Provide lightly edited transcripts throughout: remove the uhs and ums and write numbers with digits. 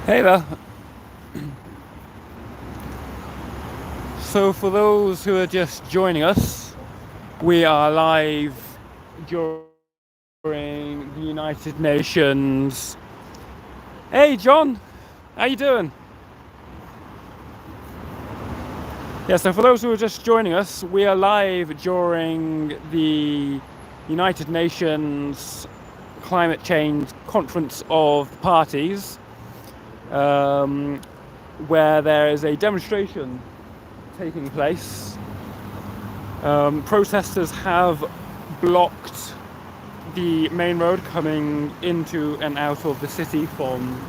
Hey there. So for those who are just joining us, we are live during the United Nations. Hey John, how you doing? Yeah, so for those who are just joining us, we are live during the United Nations Climate Change Conference of the Parties, where there is a demonstration taking place. Protesters have blocked the main road coming into and out of the city from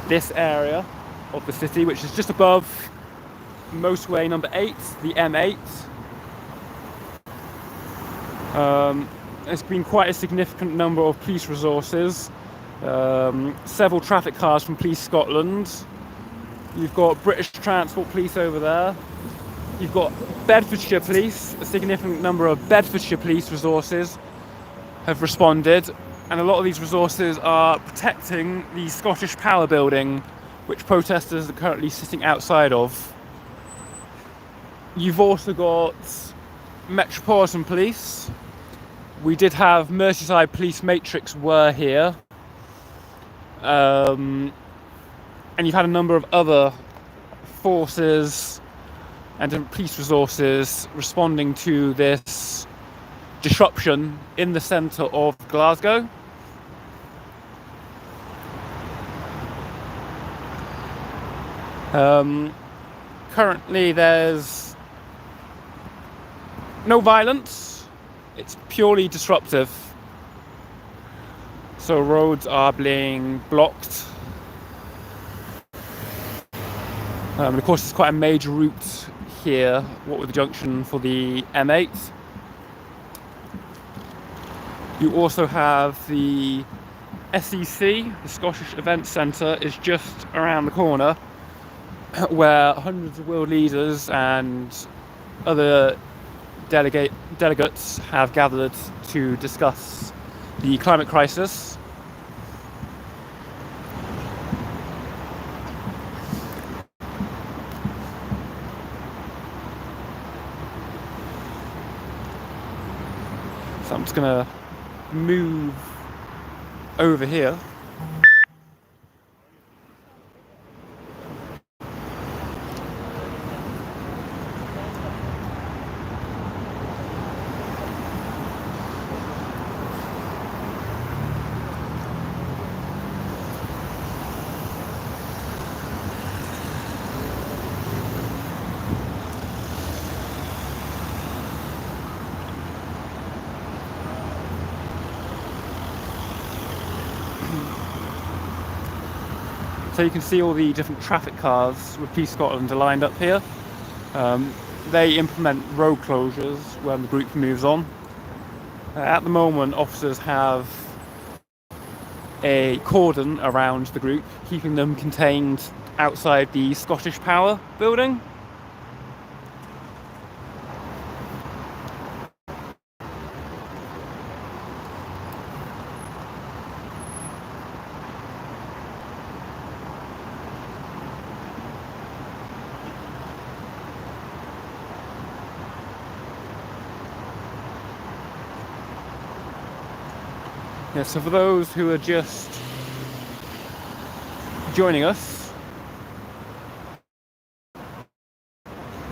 this area of the city, which is just above motorway number 8, the M8. There's been quite a significant number of police resources, several traffic cars from Police Scotland. You've got British Transport Police over there. You've got Bedfordshire Police. A significant number of Bedfordshire Police resources have responded, and a lot of these resources are protecting the Scottish Power building, which protesters are currently sitting outside of. You've also got Metropolitan Police. We did have Merseyside Police Matrix were here. And you've had a number of other forces and different police resources responding to this disruption in the centre of Glasgow. Currently there's no violence, it's purely disruptive. So roads are being blocked. And of course it's quite a major route here, what with the junction for the M8. You also have the SEC, the Scottish Events Centre, is just around the corner, where hundreds of world leaders and other delegates have gathered to discuss the climate crisis. So I'm just gonna move over here. So you can see all the different traffic cars with Police Scotland are lined up here. They implement road closures when the group moves on. At the moment, officers have a cordon around the group, keeping them contained outside the Scottish Power building. Yeah, so for those who are just joining us,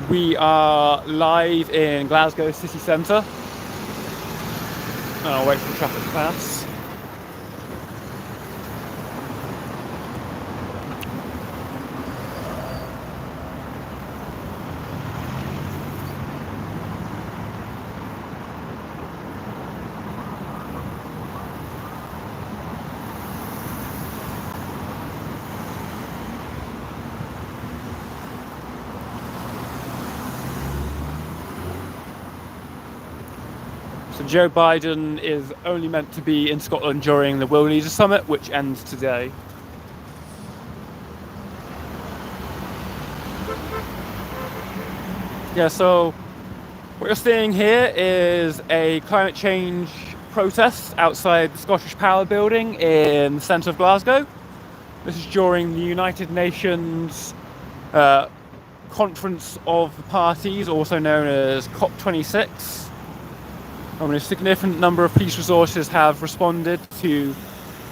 we are live in Glasgow city centre. I'll wait for the traffic to pass. So Joe Biden is only meant to be in Scotland during the World Leaders Summit, which ends today. Yeah, so what you're seeing here is a climate change protest outside the Scottish Power building in the centre of Glasgow. This is during the United Nations Conference of the Parties, also known as COP26. A significant number of police resources have responded to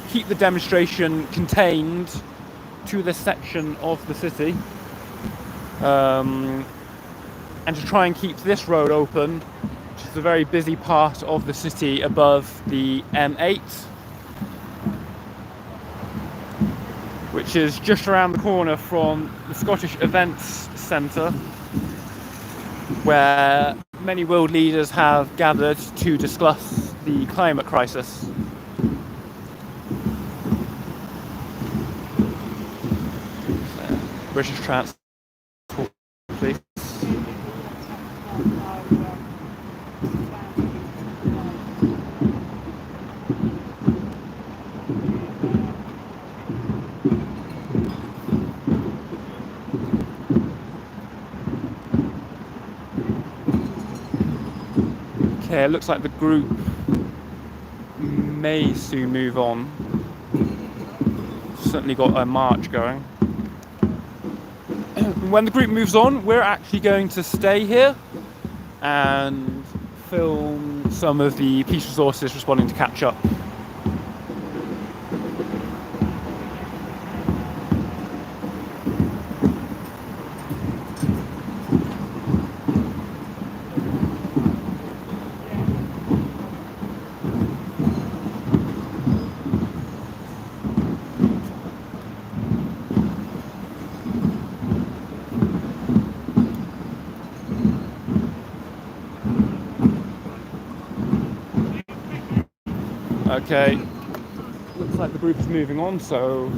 keep the demonstration contained to this section of the city, and to try and keep this road open, which is a very busy part of the city above the M8, which is just around the corner from the Scottish Events Centre, where many world leaders have gathered to discuss the climate crisis. British Transport Police. Okay, it looks like the group may soon move on. Certainly got a march going. When the group moves on, we're actually going to stay here and film some of the police resources responding to catch up. Okay, looks like the group is moving on, so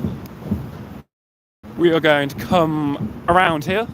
we are going to come around here.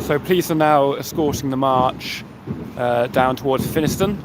So police are now escorting the march down towards Finniston.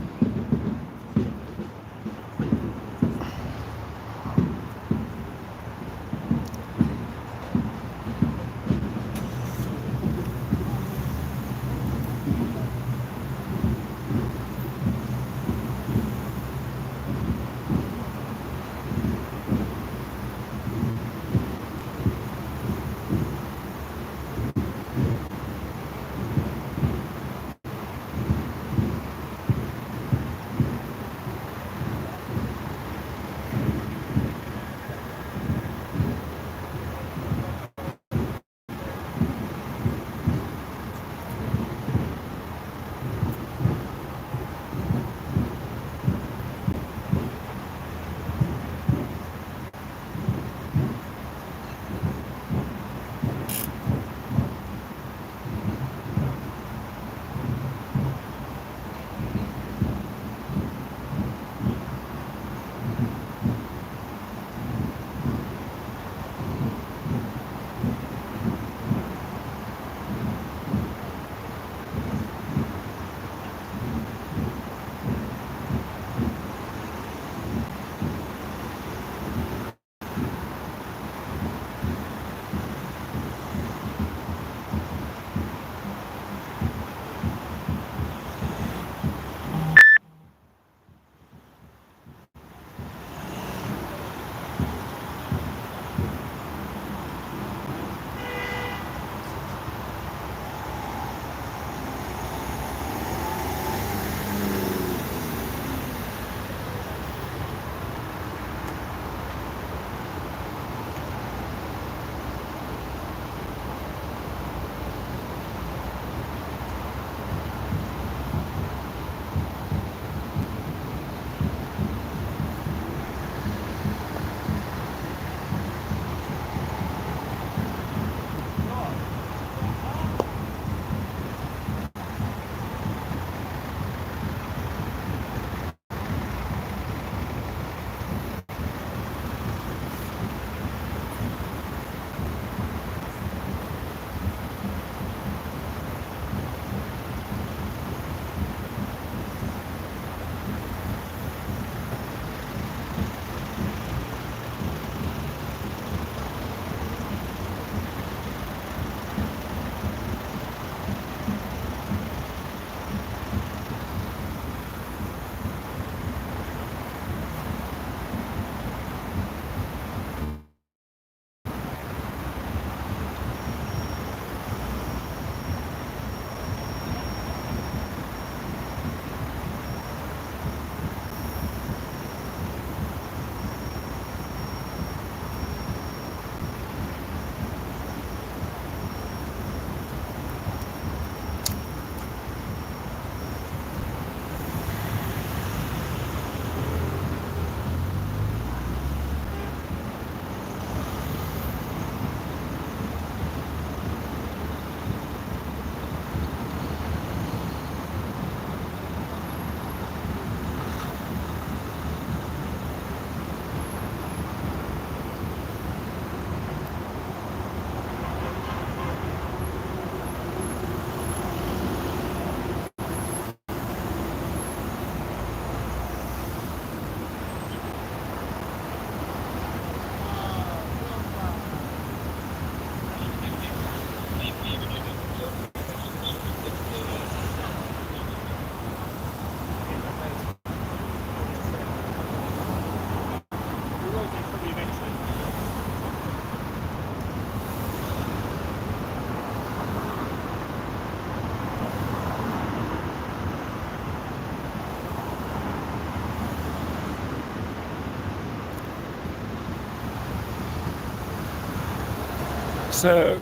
So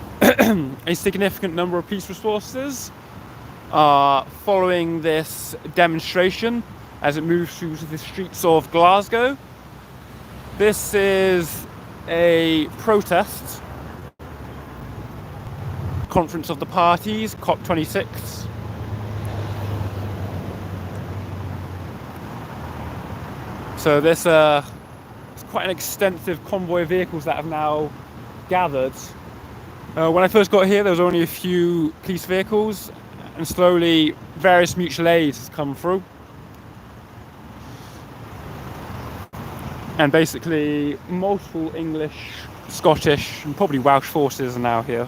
a significant number of police resources are following this demonstration as it moves through the streets of Glasgow. This is a protest conference of the parties, COP26. So this it's quite an extensive convoy of vehicles that have now gathered When I first got here, there was only a few police vehicles, and slowly various mutual aids has come through. And basically multiple English, Scottish, and probably Welsh forces are now here.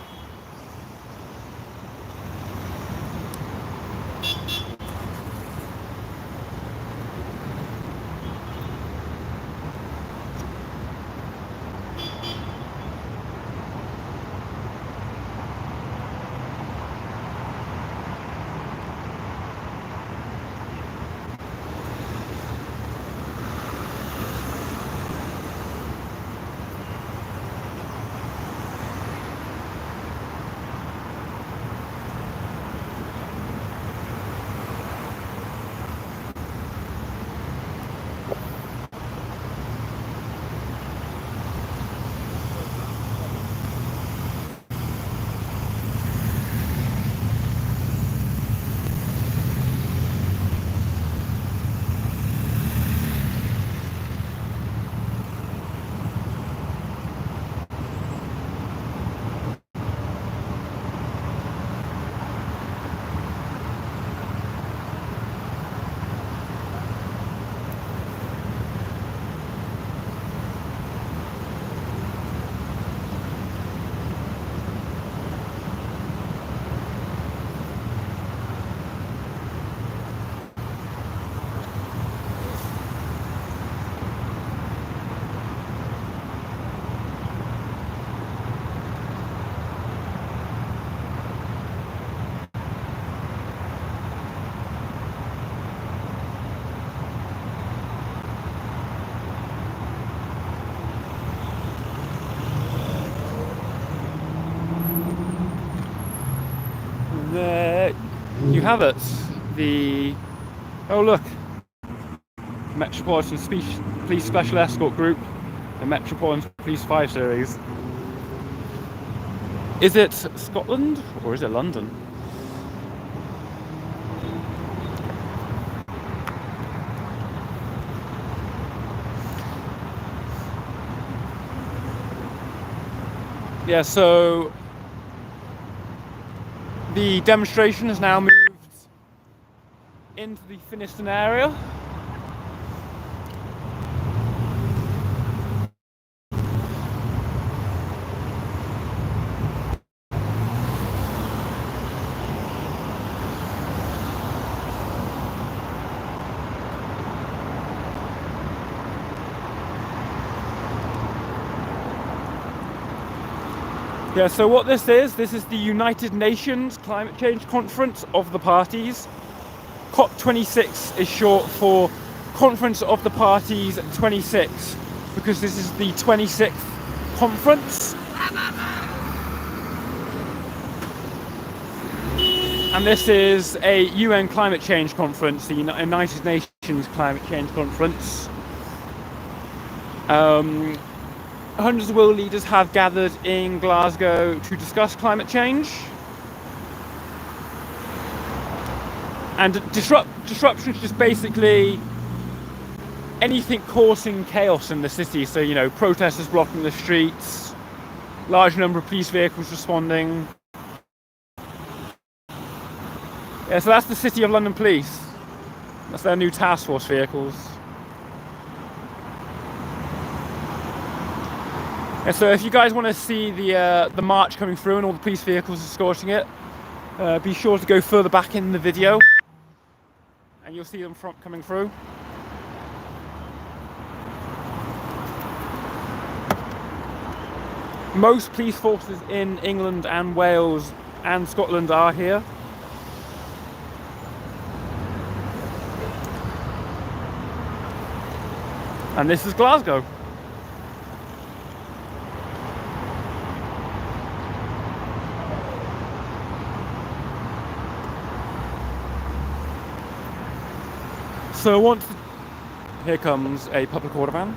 There you have it. Oh look, Metropolitan Police Special Escort Group, the Metropolitan Police 5 Series. Is it Scotland or is it London? Yeah, so the demonstration has now moved into the Finnieston area. Yeah, so what this is the United Nations Climate Change Conference of the Parties. COP26 is short for Conference of the Parties 26, because this is the 26th conference. And this is a UN climate change conference, the United Nations Climate Change Conference. Hundreds of world leaders have gathered in Glasgow to discuss climate change. And disruption is just basically anything causing chaos in the city. So, you know, protesters blocking the streets, large number of police vehicles responding. Yeah, so that's the City of London Police. That's their new task force vehicles. Yeah, so if you guys want to see the march coming through and all the police vehicles escorting it, be sure to go further back in the video, and you'll see them coming through. Most police forces in England and Wales and Scotland are here. And this is Glasgow. So here comes a public order van.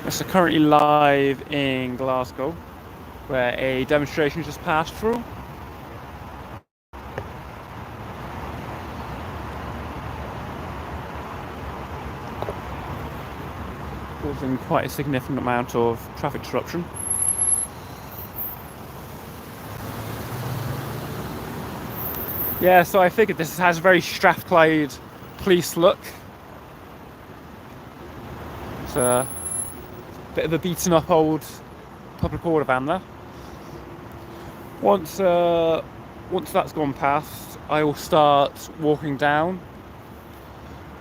So currently live in Glasgow, where a demonstration just passed through. Causing quite a significant amount of traffic disruption. Yeah, so I figured this has a very Strathclyde police look. It's a bit of a beaten up old public order van there. Once that's gone past, I will start walking down.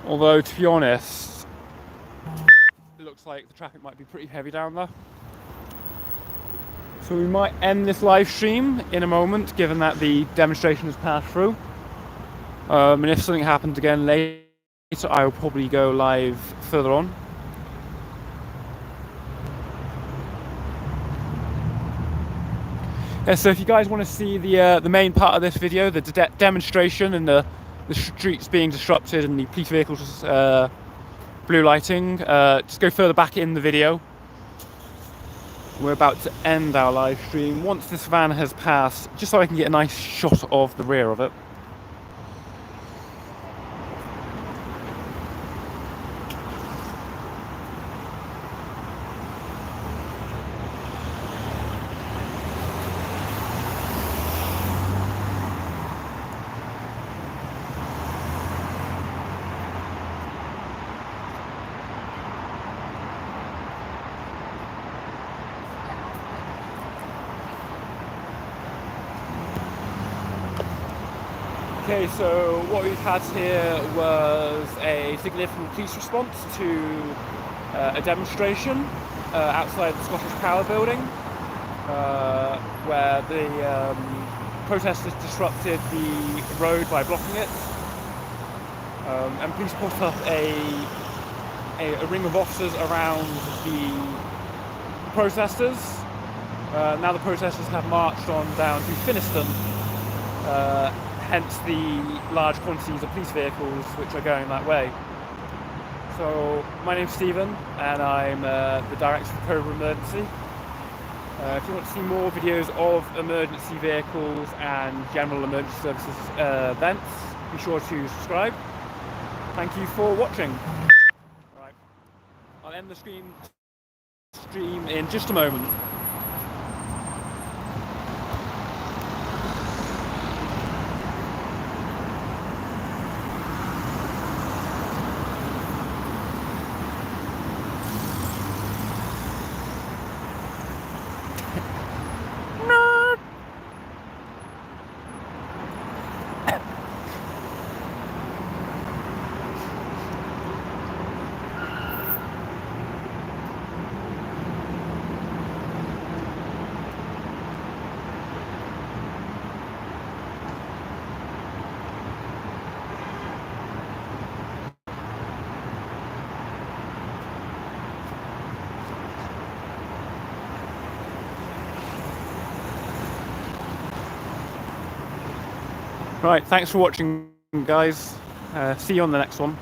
Although, to be honest, it looks like the traffic might be pretty heavy down there. So we might end this live stream in a moment, given that the demonstration has passed through. And if something happens again later, I will probably go live further on. Yeah, so if you guys want to see the main part of this video, the demonstration and the streets being disrupted and the police vehicles blue lighting, just go further back in the video. We're about to end our live stream once this van has passed, just so I can get a nice shot of the rear of it. Okay, so what we've had here was a significant police response to a demonstration outside the Scottish Power building, where the protesters disrupted the road by blocking it, and police put up a ring of officers around the protesters. Now the protesters have marched on down to Finniston, hence the large quantities of police vehicles which are going that way. So my name's Stephen and I'm the director for CobraEmergency. If you want to see more videos of emergency vehicles and general emergency services events, be sure to subscribe. Thank you for watching. Alright, I'll end the stream in just a moment. Right, thanks for watching, guys. See you on the next one.